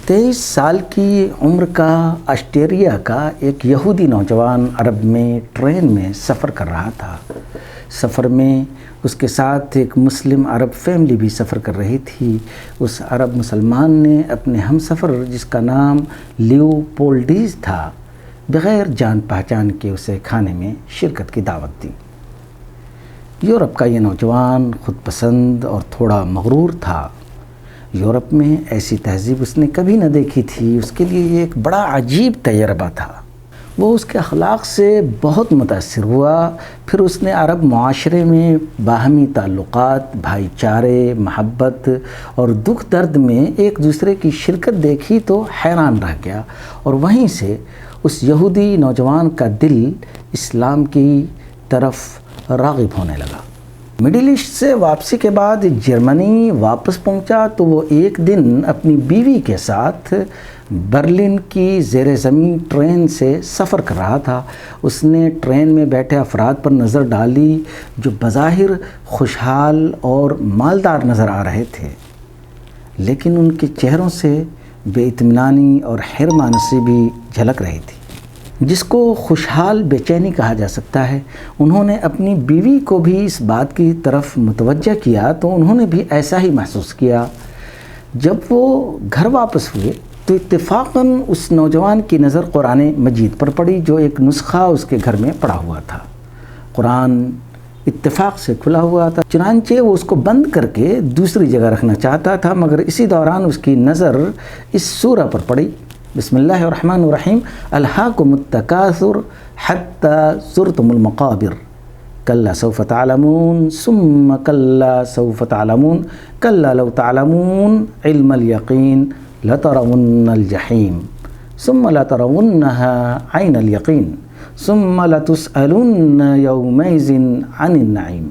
23 سال کی عمر کا آسٹریلیا کا ایک یہودی نوجوان عرب میں ٹرین میں سفر کر رہا تھا۔ سفر میں اس کے ساتھ ایک مسلم عرب فیملی بھی سفر کر رہی تھی۔ اس عرب مسلمان نے اپنے ہم سفر جس کا نام لیو پولڈیز تھا بغیر جان پہچان کے اسے کھانے میں شرکت کی دعوت دی۔ یورپ کا یہ نوجوان خود پسند اور تھوڑا مغرور تھا۔ یورپ میں ایسی تہذیب اس نے کبھی نہ دیکھی تھی۔ اس کے لیے یہ ایک بڑا عجیب تجربہ تھا۔ وہ اس کے اخلاق سے بہت متاثر ہوا۔ پھر اس نے عرب معاشرے میں باہمی تعلقات، بھائی چارے، محبت اور دکھ درد میں ایک دوسرے کی شرکت دیکھی تو حیران رہ گیا، اور وہیں سے اس یہودی نوجوان کا دل اسلام کی طرف راغب ہونے لگا۔ مڈل ایسٹ سے واپسی کے بعد جرمنی واپس پہنچا تو وہ ایک دن اپنی بیوی کے ساتھ برلن کی زیر زمین ٹرین سے سفر کر رہا تھا۔ اس نے ٹرین میں بیٹھے افراد پر نظر ڈالی جو بظاہر خوشحال اور مالدار نظر آ رہے تھے، لیکن ان کے چہروں سے بے اطمینانی اور حرمانسی بھی جھلک رہی تھی، جس کو خوشحال بے چینی کہا جا سکتا ہے۔ انہوں نے اپنی بیوی کو بھی اس بات کی طرف متوجہ کیا تو انہوں نے بھی ایسا ہی محسوس کیا۔ جب وہ گھر واپس ہوئے تو اتفاقاً اس نوجوان کی نظر قرآن مجید پر پڑی جو ایک نسخہ اس کے گھر میں پڑا ہوا تھا۔ قرآن اتفاق سے کھلا ہوا تھا، چنانچہ وہ اس کو بند کر کے دوسری جگہ رکھنا چاہتا تھا، مگر اسی دوران اس کی نظر اس سورہ پر پڑی، بسم اللہ الرحمن الرحیم، الہاکم التکاثر حتی زرتم المقابر کلا سوف تعلمون ثم کلا سوف تعلمون کلا لو تعلمون علم الیقین لترون الجحیم ثم لترونها عین الیقین ثم لتسألن یومئذ عن النعیم۔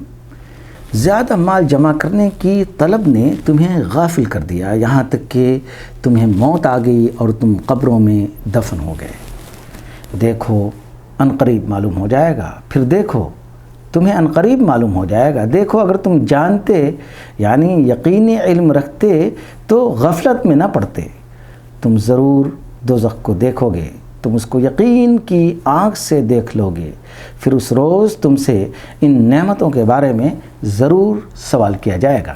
زیادہ مال جمع کرنے کی طلب نے تمہیں غافل کر دیا، یہاں تک کہ تمہیں موت آ گئی اور تم قبروں میں دفن ہو گئے۔ دیکھو عنقریب معلوم ہو جائے گا، پھر دیکھو تمہیں عنقریب معلوم ہو جائے گا۔ دیکھو اگر تم جانتے یعنی یقینی علم رکھتے تو غفلت میں نہ پڑتے، تم ضرور دوزخ کو دیکھو گے، تم اس کو یقین کی آنکھ سے دیکھ لو گے، پھر اس روز تم سے ان نعمتوں کے بارے میں ضرور سوال کیا جائے گا۔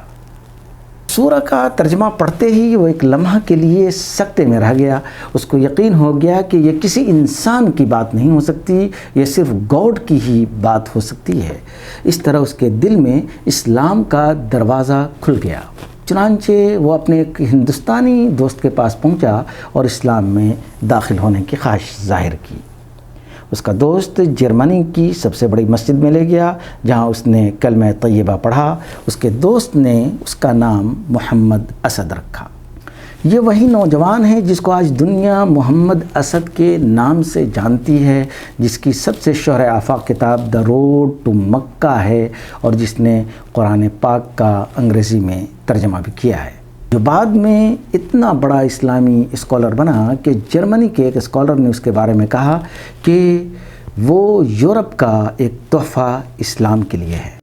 سورہ کا ترجمہ پڑھتے ہی وہ ایک لمحہ کے لیے سکتے میں رہ گیا۔ اس کو یقین ہو گیا کہ یہ کسی انسان کی بات نہیں ہو سکتی، یہ صرف گاڈ کی ہی بات ہو سکتی ہے۔ اس طرح اس کے دل میں اسلام کا دروازہ کھل گیا۔ چنانچہ وہ اپنے ایک ہندوستانی دوست کے پاس پہنچا اور اسلام میں داخل ہونے کی خواہش ظاہر کی۔ اس کا دوست جرمنی کی سب سے بڑی مسجد میں لے گیا جہاں اس نے کلمہ طیبہ پڑھا۔ اس کے دوست نے اس کا نام محمد اسد رکھا۔ یہ وہی نوجوان ہے جس کو آج دنیا محمد اسد کے نام سے جانتی ہے، جس کی سب سے شہرہ آفاق کتاب دا روڈ ٹو مکہ ہے اور جس نے قرآن پاک کا انگریزی میں ترجمہ بھی کیا ہے، جو بعد میں اتنا بڑا اسلامی اسکالر بنا کہ جرمنی کے ایک اسکالر نے اس کے بارے میں کہا کہ وہ یورپ کا ایک تحفہ اسلام کے لیے ہے۔